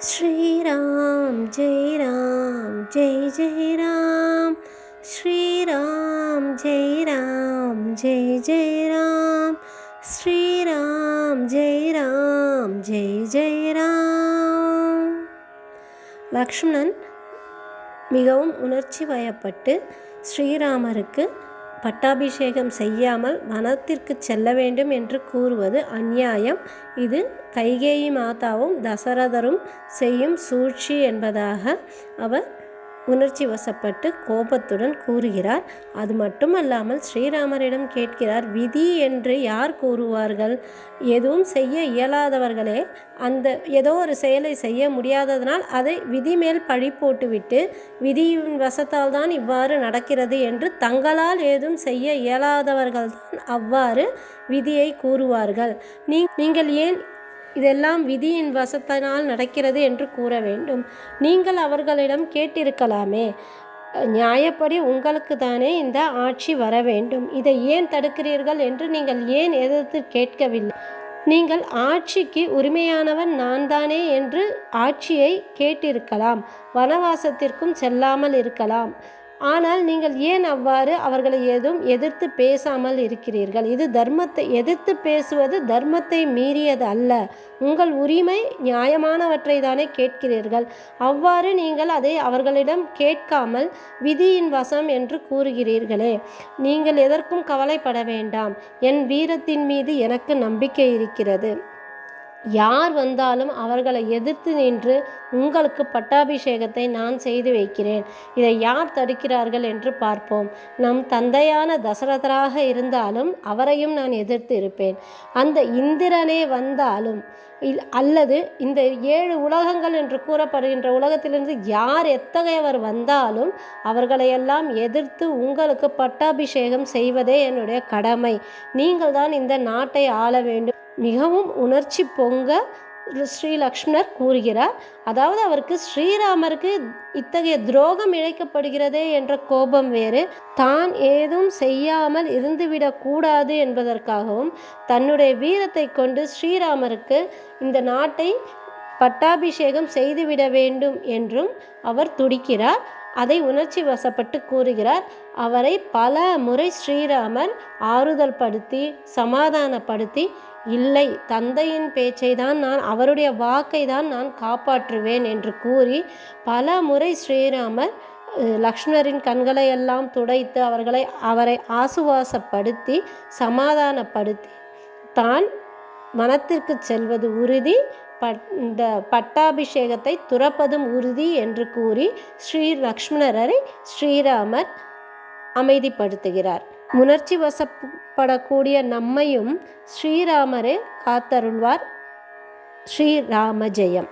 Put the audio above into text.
श्रीराम जय राम जय जय राम। श्रीराम जय राम जय जय राम। श्रीराम जय राम जय जय राम. லக்ஷ்மணன் மிகவும் உணர்ச்சி வயப்பட்டு ஸ்ரீராமருக்கு பட்டாபிஷேகம் செய்யாமல் வனத்திற்கு செல்ல வேண்டும் என்று கூறுவது அந்நியாயம், இது கைகேயி மாதாவும் தசரதரும் செய்யும் சூழ்ச்சி என்பதாக அவர் உணர்ச்சி வசப்பட்டு கோபத்துடன் கூறுகிறார். அது மட்டுமல்லாமல் ஸ்ரீராமரிடம் கேட்கிறார், விதி என்று யார் கூறுவார்கள்? எதுவும் செய்ய இயலாதவர்களே அந்த ஏதோ ஒரு செயலை செய்ய முடியாததனால் அதை விதி மேல் பழி போட்டுவிட்டு விதியின் வசத்தால் தான் இவ்வாறு நடக்கிறது என்று தங்களால் ஏதும் செய்ய இயலாதவர்கள்தான் அவ்வாறு விதியை கூறுவார்கள். நீங்கள் ஏன் இதெல்லாம் விதியின் வசத்தினால் நடக்கிறது என்று கூற வேண்டும்? நீங்கள் அவர்களிடம் கேட்டிருக்கலாமே. நியாயப்படி உங்களுக்கு தானே இந்த ஆட்சி வர வேண்டும், இதை ஏன் தடுக்கிறீர்கள் என்று நீங்கள் ஏன் எதிர்த்து கேட்கவில்லை? நீங்கள் ஆட்சிக்கு உரிமையானவன் நான் தானே என்று ஆட்சியை கேட்டிருக்கலாம், வனவாசத்திற்கும் செல்லாமல் இருக்கலாம். ஆனால் நீங்கள் ஏன் அவ்வாறு அவர்களை ஏதும் எதிர்த்து பேசாமல் இருக்கிறீர்கள்? இது தர்மத்தை எதிர்த்து பேசுவது தர்மத்தை மீறியது அல்ல. உங்கள் உரிமை நியாயமானவற்றை தானே கேட்கிறீர்கள். அவ்வாறு நீங்கள் அதை அவர்களிடம் கேட்காமல் விதியின் வசம் என்று கூறுகிறீர்களே. நீங்கள் எதற்கும் கவலைப்பட வேண்டாம். என் வீரத்தின் மீது எனக்கு நம்பிக்கை இருக்கிறது. யார் வந்தாலும் அவர்களை எதிர்த்து நின்று உங்களுக்கு பட்டாபிஷேகத்தை நான் செய்து வைக்கிறேன். இதை யார் தடுக்கிறார்கள் என்று பார்ப்போம். நம் தந்தையான தசரதராக இருந்தாலும் அவரையும் நான் எதிர்த்து இருப்பேன். அந்த இந்திரனே வந்தாலும் அல்லது இந்த 7 உலகங்கள் என்று கூறப்படுகின்ற உலகத்திலிருந்து யார் எத்தகையவர் வந்தாலும் அவர்களையெல்லாம் எதிர்த்து உங்களுக்கு பட்டாபிஷேகம் செய்வதே என்னுடைய கடமை. நீங்கள் தான் இந்த நாட்டை ஆள வேண்டும். மிகவும் உணர்ச்சி பொங்க ஸ்ரீ லக்ஷ்மணர் கூறுகிறார். அதாவது அவருக்கு ஸ்ரீராமருக்கு இத்தகைய துரோகம் இழைக்கப்படுகிறதே என்ற கோபம் வேறு, தான் ஏதும் செய்யாமல் இருந்துவிடக்கூடாது என்பதற்காகவும் தன்னுடைய வீரத்தை கொண்டு ஸ்ரீராமருக்கு இந்த நாட்டை பட்டாபிஷேகம் செய்துவிட வேண்டும் என்றும் அவர் துடிக்கிறார். அதை உணர்ச்சி வசப்பட்டு கூறுகிறார். அவரை பல முறை ஸ்ரீராமர் ஆறுதல் படுத்தி சமாதானப்படுத்தி, இல்லை, தந்தையின் பேச்சை தான் நான், அவருடைய வாக்கை தான் நான் காப்பாற்றுவேன் என்று கூறி பல முறை ஸ்ரீராமர் லக்ஷ்மணரின் கண்களை எல்லாம் துடைத்து அவரை ஆசுவாசப்படுத்தி சமாதானப்படுத்தி தான் வனத்திற்கு செல்வது உறுதி, இந்த பட்டாபிஷேகத்தை துறப்பதும் உறுதி என்று கூறி ஸ்ரீ லக்ஷ்மணரை ஸ்ரீராமர் அமைதிப்படுத்துகிறார். உணர்ச்சி வசப்படக்கூடிய நம்மையும் ஸ்ரீராமரே காத்தருள்வார். ஸ்ரீராம ஜெயம்.